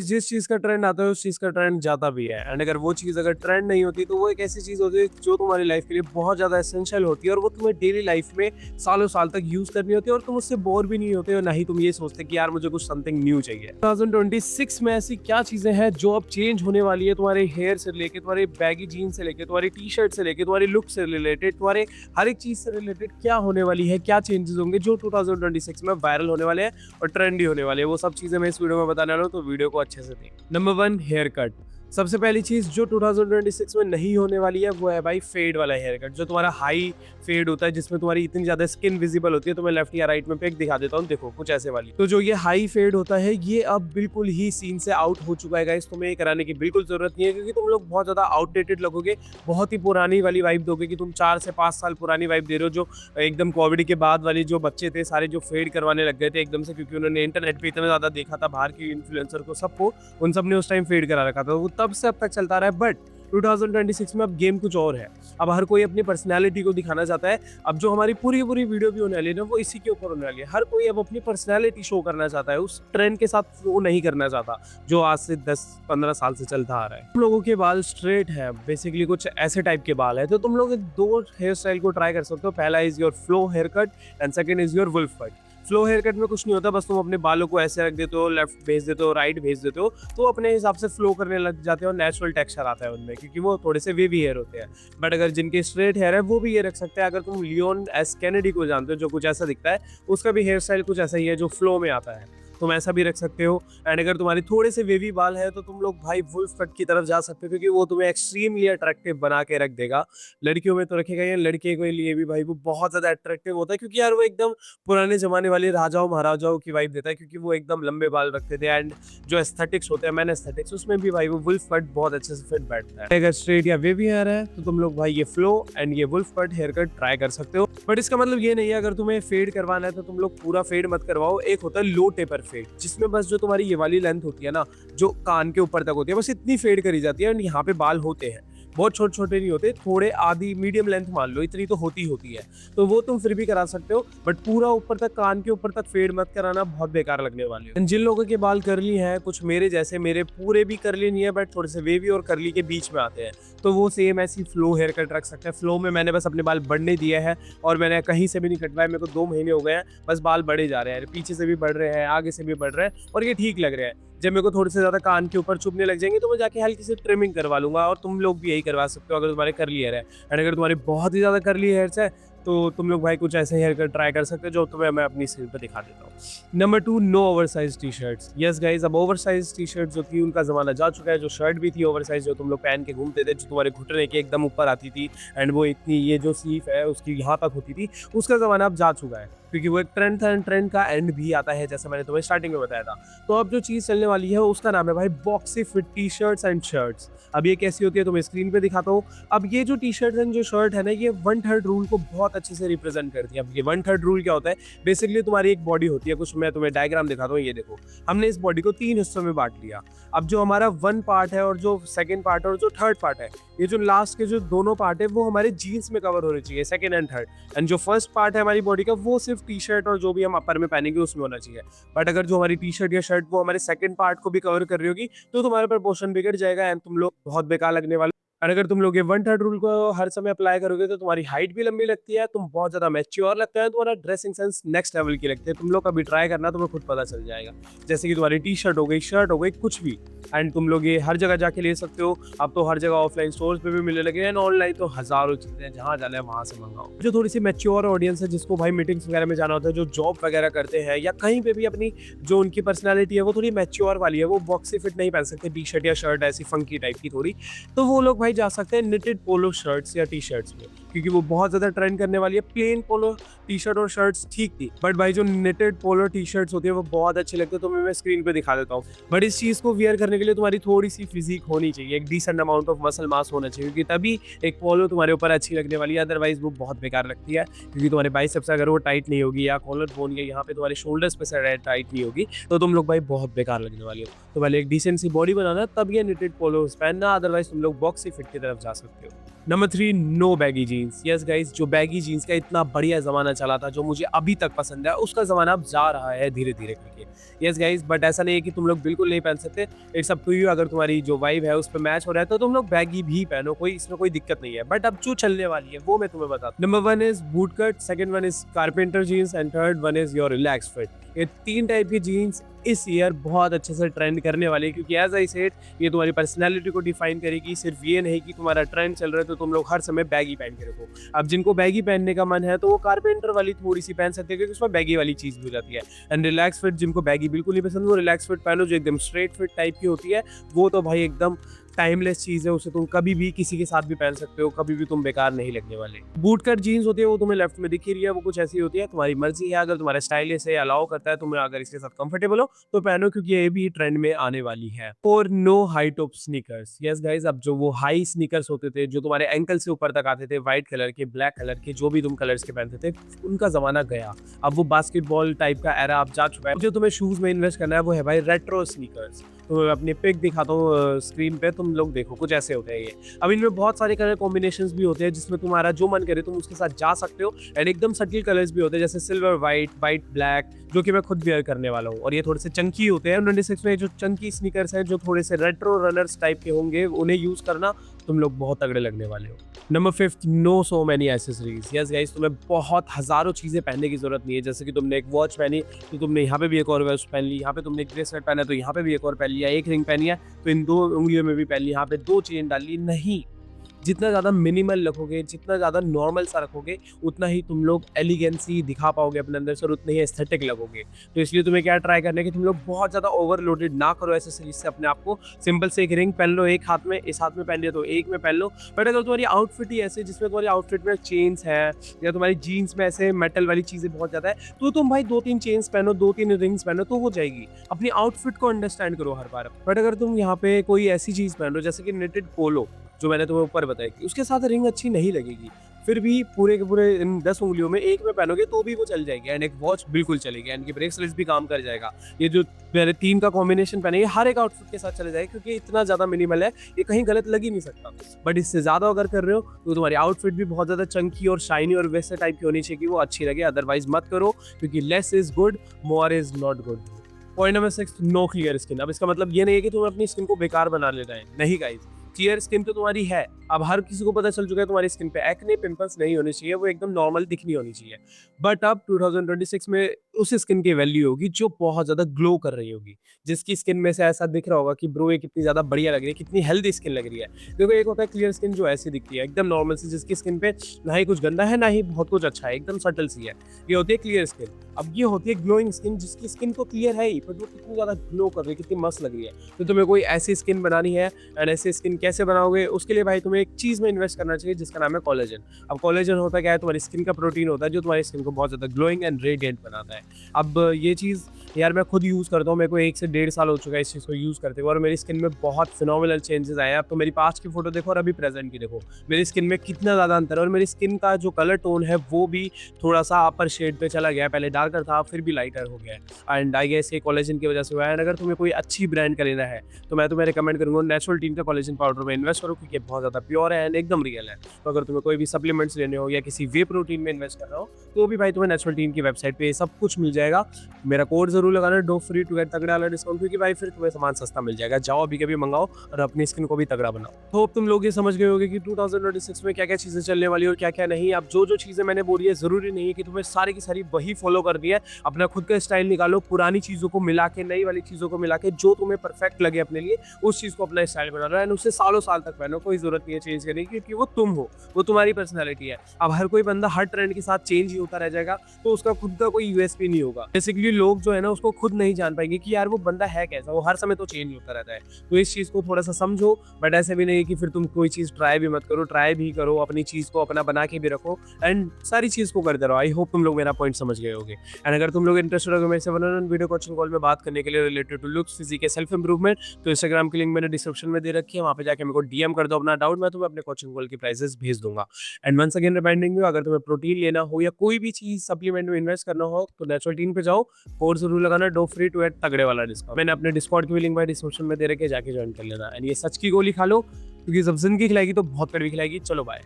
जिस चीज़ का ट्रेंड आता है उस चीज़ का ट्रेंड जाता भी है एंड अगर वो चीज़ अगर ट्रेंड नहीं होती तो वो एक ऐसी चीज़ होती है जो तुम्हारी लाइफ के लिए बहुत ज़्यादा एसेंशियल होती है और वो तुम्हें डेली लाइफ में सालों साल तक यूज़ करनी होती है और तुम उससे बोर भी नहीं होते और ना ही तुम ये सोचते कि यार मुझे कुछ समथिंग न्यू चाहिए। 2026 में ऐसी क्या चीज़ें हैं जो अब चेंज होने वाली है तुम्हारे हेयर से लेके, तुम्हारे बैगी जीन्स से लेके, तुम्हारी टी शर्ट से लेके, तुम्हारी लुक से रिलेटेड, तुम्हारे हर एक चीज़ से रिलेटेड क्या होने वाली है, क्या चेंजेस होंगे जो 2026 में वायरल होने वाले हैं और ट्रेंडी होने वाले हैं, वो सब चीज़ें मैं इस वीडियो में बताने वाला हूँ, तो वीडियो को अच्छे से देखें। Number 1, haircut. सबसे पहली चीज़ जो 2026 में नहीं होने वाली है वो है भाई फेड वाला हेयर कट, जो तुम्हारा हाई फेड होता है जिसमें तुम्हारी इतनी ज़्यादा स्किन विजिबल होती है। तो मैं लेफ्ट या राइट में पिक दिखा देता हूँ, देखो कुछ ऐसे वाली। तो जो ये हाई फेड होता है ये अब बिल्कुल ही सीन से आउट हो चुका है गाइस, तुम्हें ये कराने की बिल्कुल जरूरत नहीं है क्योंकि तुम लोग बहुत ज़्यादा आउटडेटेड लगोगे, बहुत ही पुरानी वाली वाइब दोगे कि तुम 4 से 5 साल पुरानी वाइब दे रहे हो। जो एकदम कोविड के बाद वाली जो बच्चे थे सारे जो फेड करवाने लग गए थे एकदम से, क्योंकि उन्होंने इंटरनेट पे इतना ज़्यादा देखा था बाहर की इन्फ्लुएंसर को, सबको, उन सब ने उस टाइम फेड करा रखा था, वो तब से अब तक चलता रहा है। बट 2026 में अब गेम कुछ और है, अब हर कोई अपनी पर्सनैलिटी को दिखाना चाहता है। अब जो हमारी पूरी वीडियो भी होने वाली है ना वो इसी के ऊपर होने वाली है। हर कोई अब अपनी पर्सनैलिटी शो करना चाहता है, उस ट्रेंड के साथ फ्लो नहीं करना चाहता जो आज से 10-15 साल से चलता आ रहा है। तुम लोगों के बाल स्ट्रेट है, बेसिकली कुछ ऐसे टाइप के बाल है, तो तुम लोग 2 हेयर स्टाइल को ट्राई कर सकते हो। पहला is your flow haircut and second is your wolf cut. Flow haircut में कुछ नहीं होता, बस तुम अपने बालों को ऐसे रख देते हो, लेफ्ट भेज देते हो, राइट भेज देते हो, तो अपने हिसाब से फ्लो करने लग जाते हो, नेचुरल टेक्सचर आता है उनमें क्योंकि वो थोड़े से वेवी हेयर होते हैं। बट अगर जिनके स्ट्रेट हेयर है वो भी ये रख सकते हैं। अगर तुम लियोन एस कैनेडी को जानते हो जो कुछ ऐसा दिखता है, उसका भी हेयर स्टाइल कुछ ऐसा ही है जो फ्लो में आता है, तुम ऐसा भी रख सकते हो। एंड अगर तुम्हारे थोड़े से वेवी बाल है तो तुम लोग भाई वुल्फ कट की तरफ जा सकते हो क्योंकि वो तुम्हें एक्सट्रीमली अट्रैक्टिव बना के रख देगा। लड़कियों में तो रखेगा या लड़के के लिए भी भाई वो बहुत ज्यादा अट्रैक्टिव होता है क्योंकि यार वो एकदम पुराने जमाने वाले राजाओं महाराजाओं की वाइब देता है क्योंकि वो एकदम लंबे बाल रखते थे। एंड जो एस्थेटिक्स होते हैं, मैन एस्थेटिक्स, उसमें भी भाई वो वुल्फ कट बहुत अच्छे से फिट बैठता है। अगर स्ट्रेट या वेवी हेयर है तो तुम लोग भाई ये फ्लो एंड ये wolf cut haircut try कर सकते हो। बट इसका मतलब ये नहीं है अगर तुम्हें फेड करवाना है तो तुम लोग पूरा फेड मत करवाओ। एक होता है लो टेपर फेड, जिसमें बस जो तुम्हारी ये वाली लेंथ होती है ना, जो कान के ऊपर तक होती है, बस इतनी फेड करी जाती है। यहाँ पे बाल होते हैं, बहुत छोटे छोटे नहीं होते, थोड़े आधी मीडियम लेंथ मान लो, इतनी तो होती है, तो वो तुम फिर भी करा सकते हो। बट पूरा ऊपर तक, कान के ऊपर तक फेड मत कराना, बहुत बेकार लगने वाली है। जिन लोगों के बाल करली हैं, कुछ मेरे जैसे, मेरे पूरे भी करली नहीं है बट थोड़े से वेवी और करली के बीच में आते हैं, तो वो सेम ऐसी फ्लो हेयर कट रख सकते हैं। फ्लो में मैंने बस अपने बाल बढ़ने दिए हैं और मैंने कहीं से भी नहीं कटवाया, मेरे को 2 महीने हो गए हैं, बस बाल बढ़े जा रहे हैं, पीछे से भी बढ़ रहे हैं, आगे से भी बढ़ रहे हैं और ये ठीक लग रहे हैं। जब मेरे को थोड़े से ज्यादा कान के ऊपर चुभने लग जाएंगे तो मैं जाके हल्की से ट्रिमिंग करवा लूंगा, और तुम लोग भी यही करवा सकते हो अगर तुम्हारे करली हेयर है। एंड अगर तुम्हारे बहुत ही ज्यादा करली हेयर्स है तो तुम लोग भाई कुछ ऐसे हेयर कट ट्राई कर सकते हो जो तुम्हें मैं अपनी स्क्रीन पर दिखा देता हूँ। Number 2, no oversize T shirts. Yes guys, अब ओवरसाइज टी शर्ट जो थी उनका जमाना जा चुका है। जो शर्ट भी थी ओवरसाइज जो तुम लोग पहन के घूमते थे, जो तुम्हारे घुटने के एकदम ऊपर आती थी एंड वो इतनी, ये जो स्लीव है उसकी यहाँ तक होती थी, उसका जमाना अब जा चुका है क्योंकि वो एक ट्रेंड था, ट्रेंड का एंड भी आता है जैसे मैंने तुम्हें स्टार्टिंग में बताया था। तो अब जो चीज़ चलने वाली है उसका नाम है भाई boxy fit T shirts and shirts. अब ये कैसी होती है तो मैं स्क्रीन पे दिखाता हूँ। अब ये जो टी शर्ट एंड जो शर्ट है ना, ये 1/3 रूल को बहुत अच्छे से रिप्रेजेंट करती है। अब ये 1/3 रूल क्या होता है, बेसिकली तुम्हारी एक बॉडी होती है कुछ, मैं तुम्हें डायग्राम दिखाता हूँ। ये देखो, हमने इस बॉडी को 3 हिस्सों में बांट लिया। अब जो हमारा 1 पार्ट है और जो सेकंड पार्ट है और जो थर्ड पार्ट है, ये जो लास्ट के जो दोनों पार्ट है वो हमारे जीन्स में कवर होने चाहिए, सेकंड एंड थर्ड। एंड जो फर्स्ट पार्ट है हमारी बॉडी का वो सिर्फ टी शर्ट और जो भी हम अपर में पहनेंगे उसमें होना चाहिए। बट अगर जो हमारी टी शर्ट या शर्ट वो हमारे सेकंड पार्ट को भी कवर कर रही होगी तो तुम्हारे प्रपोर्शन बिगड़ जाएगा एंड तुम लोग बहुत बेकार लगने वाले। और अगर तुम लोग ये 1/3 रूल को हर समय अप्लाई करोगे तो तुम्हारी हाइट भी लंबी लगती है, तुम बहुत ज्यादा मैच्योर लगता है, तुम्हारा ड्रेसिंग सेंस नेक्स्ट लेवल की लगती है। तुम लोग कभी ट्राई करना, तुम्हें खुद पता चल जाएगा। जैसे कि तुम्हारी टी शर्ट हो गई, शर्ट हो गई, कुछ भी, एंड तुम लोग ये हर जगह जाके ले सकते हो। अब तो हर जगह ऑफलाइन स्टोर्स पे भी मिलने लगे हैं, ऑनलाइन तो हजारों चीजें हैं, जहाँ जाना है वहां से मंगाओ। जो थोड़ी सी मैच्योर ऑडियंस है, जिसको भाई मीटिंग्स वगैरह में जाना होता है, जो जॉब वगैरह करते हैं या कहीं पे भी अपनी जो उनकी पर्सनैलिटी है वो थोड़ी मैच्योर वाली है, वो बॉक्सी फिट नहीं पहन सकते टी शर्ट या शर्ट ऐसी फंकी टाइप की थोड़ी, तो वो लोग भाई जा सकते हैं निटेड पोलो शर्ट्स या टी शर्ट्स में, क्योंकि वो बहुत ज्यादा ट्रेंड करने वाली है। प्लेन पोलो टी शर्ट और शर्ट्स ठीक थी, बट भाई जो निटेड पोलो टी शर्ट्स होती है वो बहुत अच्छी लगती है, तो मैं स्क्रीन पे दिखा देता हूँ। बट इस चीज को वियर करने के लिए तुम्हारी थोड़ी सी फिजिक होनी चाहिए, एक decent amount of muscle mass होना चाहिए, क्योंकि तभी एक पोलो तुम्हारे ऊपर अच्छी लगने वाली है। अदरवाइज वो बहुत बेकार लगती है, क्योंकि तुम्हारे बाइसेप्स अगर वो टाइट नहीं होगी या कॉलर बोन या यहाँ पे तुम्हारे शोल्डर्स पे से टाइट नहीं होगी तो तुम लोग भाई बहुत बेकार लगने वाली हो। तो पहले एक डिसेंट सी बॉडी बनाना, तब ये निटेड पोलोस पहनना, अदरवाइज तुम लोग बॉक्सी फिट की तरफ जा सकते हो। Number 3, no baggy jeans. Yes guys, जो बैगी जीन्स का इतना बढ़िया ज़माना चला था, जो मुझे अभी तक पसंद है, उसका ज़माना अब जा रहा है धीरे-धीरे करके। यस गाइस, बट ऐसा नहीं है कि तुम लोग बिल्कुल नहीं पहन सकते। इट्स अप टू यू, अगर तुम्हारी जो वाइब है उस पे मैच हो रहा है तो तुम लोग बैगी भी पहनो, कोई इसमें कोई दिक्कत नहीं है। बट अब जो चलने वाली है वो मैं तुम्हें बताता हूँ। Number 1 is boot cut, second one is carpenter jeans and third one is your relax fit. ये 3 टाइप की जीन्स इस ईयर बहुत अच्छे से ट्रेंड करने वाली है, क्योंकि एज आई सेड, ये तुम्हारी पर्सनैलिटी को डिफाइन करेगी। सिर्फ ये नहीं कि तुम्हारा ट्रेंड चल रहा है तो तुम लोग हर समय बैगी पहन के रखो। अब जिनको बैगी पहनने का मन है तो वो कारपेंटर वाली थोड़ी सी पहन सकते हैं, क्योंकि उसमें बैगी वाली चीज़ भी हो जाती है। एंड रिलैक्स फिट, जिनको बैगी बिल्कुल नहीं पसंद, वो रिलैक्स फिट पहनो जो एकदम स्ट्रेट फिट टाइप की होती है। वो तो भाई एकदम टाइमलेस चीज़ है, उसे तुम कभी भी किसी के साथ भी पहन सकते हो, कभी भी तुम बेकार नहीं लगने वाले। बूट कट जीन्स होती है, वो तुम्हें लेफ्ट में दिख ही रही है, वो कुछ ऐसी होती है, तुम्हारी मर्जी है, अगर तुम्हारे स्टाइलिश है, अलाउ करता है, तुम्हें अगर इसके साथ कंफर्टेबल हो तो पहनो, क्योंकि ये भी ट्रेंड में आने वाली है। और no high top sneakers. Yes guys, अब जो वो हाई स्नीकर्स होते थे, जो तुम्हारे एंकल से ऊपर तक आते थे, व्हाइट कलर के, ब्लैक कलर के, जो भी तुम कलर्स के पहनते थे, उनका जमाना गया। अब वो बास्केटबॉल टाइप का एरा अब जा चुका है। जो तुम्हें शूज में इन्वेस्ट करना है वो है भाई रेट्रो स्नीकर्स। तो मैं अपनी पिक दिखाता हूँ स्क्रीन पे, तुम लोग देखो, कुछ ऐसे होते हैं ये। अब इनमें बहुत सारे कलर कॉम्बिनेशंस भी होते हैं, जिसमें तुम्हारा जो मन करे तुम उसके साथ जा सकते हो। एंड एकदम सटल कलर्स भी होते हैं, जैसे सिल्वर वाइट, वाइट ब्लैक, जो कि मैं खुद वेयर करने वाला हूँ। और ये थोड़े से चंकी होते हैं। 96 में जो चंकी स्नीकर्स हैं, जो थोड़े से रेट्रो रनर्स टाइप के होंगे, उन्हें यूज करना, तुम लोग बहुत तगड़े लगने वाले हो। Number 5, no so many accessories. Yes guys, तुम्हें बहुत हजारों चीजें पहनने की जरूरत नहीं है। जैसे कि तुमने एक वॉच पहनी तो तुमने यहाँ पे भी एक और वॉच पहन ली, यहाँ पे तुमने एक ब्रेसलेट पहना तो यहाँ पे भी एक और पहन लिया, एक रिंग पहनी है तो इन 2 उंगलियों में भी पहन ली, यहाँ पे 2 चेन डाल ली। नहीं, जितना ज़्यादा मिनिमल रखोगे, जितना ज़्यादा नॉर्मल सा रखोगे, उतना ही तुम लोग एलिगेंसी दिखा पाओगे अपने अंदर से, और उतने ही एस्थेटिक लगोगे। तो इसलिए तुम्हें क्या ट्राई करना है कि तुम लोग बहुत ज़्यादा ओवरलोडेड ना करो एसेसरीज से अपने आप को। सिंपल से एक रिंग पहन लो एक हाथ में, इस हाथ में पहन लिया तो एक में पहन लो। बट अगर तुम्हारी आउटफिट ही ऐसे, जिसमें तुम्हारी आउटफिट में चेन्स है, या तुम्हारी जीन्स में ऐसे मेटल वाली चीज़ें बहुत ज़्यादा है, तो तुम भाई 2-3 चेन्स पहनो, 2-3 रिंग्स पहनो तो हो जाएगी। अपनी आउटफिट को अंडरस्टैंड करो हर बार। बट अगर तुम यहाँ पे कोई ऐसी चीज़ पहन लो, जैसे कि नेटेड पोलो, जो मैंने तुम्हें ऊपर बताया, कि उसके साथ रिंग अच्छी नहीं लगेगी, फिर भी पूरे के पूरे इन 10 उंगलियों में एक में पहनोगे तो भी वो चल जाएगी। एंड एक वॉच बिल्कुल चलेगी, एंड की ब्रेसलेट्स भी काम कर जाएगा। ये जो मैंने 3 का कॉम्बिनेशन पहना है, ये हर एक आउटफिट के साथ चले जाएगा, क्योंकि इतना ज़्यादा मिनिमल है, ये कहीं गलत लग ही नहीं सकता। बट इससे ज़्यादा अगर कर रहे हो तो तुम्हारी आउटफिट भी बहुत ज़्यादा चंकी और शाइनी और वैसे टाइप की होनी चाहिए कि वो अच्छी लगे। अदरवाइज मत करो, क्योंकि less is good, more is not good. Point number 6, no clear skin. अब इसका मतलब ये नहीं है कि तुम्हें अपनी स्किन को बेकार बना लेना है, नहीं गाइस। क्लियर स्किन तो तुम्हारी है। अब हर किसी को पता चल चुका है तुम्हारी स्किन पे एक्ने, पिंपल्स नहीं होने चाहिए, वो एकदम नॉर्मल दिखनी होनी चाहिए। बट अब 2026 में उस स्किन की वैल्यू होगी जो बहुत ज्यादा ग्लो कर रही होगी, जिसकी स्किन में से ऐसा दिख रहा होगा कि ब्रो ये कितनी ज्यादा बढ़िया लग रही है, कितनी हेल्दी स्किन लग रही है। देखो, एक होता है क्लियर स्किन जो ऐसी दिखती है एकदम नॉर्मल सी, जिसकी स्किन पे ना ही कुछ गंदा है ना ही बहुत कुछ अच्छा है, एकदम सटल सी है, ये होती है क्लियर स्किन। अब ये होती है ग्लोइंग स्किन, जिसकी स्किन तो क्लियर है ही, बट वो कितनी ज्यादा ग्लो कर रही है, कितनी मस्त लग रही है। तो तुम्हें कोई ऐसी स्किन बनानी है, एंड ऐसी स्किन कैसे बनाओगे, उसके लिए भाई तुम्हें एक चीज में इन्वेस्ट करना चाहिए, जिसका नाम है कोलेजन। अब कोलेजन होता क्या है, तुम्हारी स्किन का प्रोटीन होता है, जो तुम्हारी स्किन को बहुत ज्यादा ग्लोइंग एंड रेडिएंट बनाता है। अब ये चीज़ यार मैं खुद यूज़ करता हूँ, मेरे को 1 से 1.5 साल हो चुका है इस चीज़ को यूज़ करते हुए, और मेरी स्किन में बहुत फिनोमिनल चेंजेस आए हैं। अब तो मेरी पास्ट की फोटो देखो और अभी प्रेजेंट की देखो, मेरी स्किन में कितना ज़्यादा अंतर है, और मेरी स्किन का जो कलर टोन है वो भी थोड़ा सा अपर शेड पे चला गया है। पहले डार्कर था, फिर भी लाइटर हो गया है, एंड आई गेस ये कोलेजन की वजह से हुआ है। अगर तुम्हें कोई अच्छी ब्रांड का लेना है तो मैं तुम्हें रिकमेंड करूँगा नेचुरल टीम का कोलेजन पाउडर में इन्वेस्ट करो, क्योंकि बहुत ज़्यादा प्योर है एंड एकदम रियल है। तो अगर तुम्हें कोई भी सप्लीमेंट्स लेने हो या किसी वे प्रोटीन में इन्वेस्ट करना हो, तो भी भाई तुम्हें नेचुरल टीम की वेबसाइट पे सब कुछ मिल जाएगा। मेरा कोड जरूर लगाना, डो फ्री टू गेट तगड़ा वाला डिस्काउंट, क्योंकि भाई फिर तुम्हें सामान सस्ता मिल जाएगा। जाओ अभी कभी मंगाओ और अपनी स्किन को भी तगड़ा बनाओ। होप तुम लोग ये समझ गए होगे कि 2026 में क्या क्या चीजें चलने वाली और क्या क्या नहीं। अब जो जो चीजें मैंने बोली है, जरूरी नहीं है कि तुम्हें सारी की सारी वही फॉलो करनी है। अपना खुद का स्टाइल निकालो, पुरानी चीजों को मिला के, नई वाली चीजों को मिला के, जो तुम्हें परफेक्ट लगे अपने लिए, उस चीज को अपना स्टाइल बना लो, एंड उससे सालों साल तक पहनो। कोई जरूरत नहीं है चेंज करने की, क्योंकि वो तुम हो, वो तुम्हारी पर्सनैलिटी है। अब हर कोई बंदा हर ट्रेंड के साथ चेंज ही होता रह जाएगा, तो उसका खुद का कोई यूएसपी नहीं होगा। बेसिकली लोग जो है ना, उसको खुद नहीं जान पाएंगे कि यार वो बंदा है कैसा, वो हर समय तो चेंज होता रहता है। तो इस चीज को थोड़ा सा समझो, बट ऐसे भी नहीं कि फिर तुम कोई चीज ट्राई भी मत करो। ट्राई भी करो, अपनी चीज को अपना बना के भी रखो, एंड सारी चीज को करते रहो। आई होप तुम लोग मेरा पॉइंट समझ गए होगे। एंड अगर तुम लोग इंटरेस्टेड हो मेरे से one on one video coaching call में बात करने के लिए related to looks, physique, self improvement, तो इंस्टाग्राम की लिंक मैंने डिस्क्रिप्शन में दे रखी है, वहां पे जाके मेरे को डीएम कर दो अपना डाउट, मैं तुम्हें अपने कोचिंग कॉल की प्राइसेस भेज दूंगा। And once again reminding you, अगर तुम्हें प्रोटीन लेना हो या कोई भी चीज सप्लीमेंट में इन्वेस्ट करना हो, तो नेचुरल टीम पे जाओ, कोड जरूर लगाना, डो फ्री टू एट तगड़े वाला डिस्काउंट। मैंने अपने डिस्कॉर्ड की भी लिंक भाई डिस्क्रिप्शन में दे रखी है, जाके ज्वाइन कर लेना। एंड ये सच की गोली खा लो, क्योंकि जब ज़िंदगी खिलाएगी तो बहुत कड़वी खिलाएगी। चलो बाय।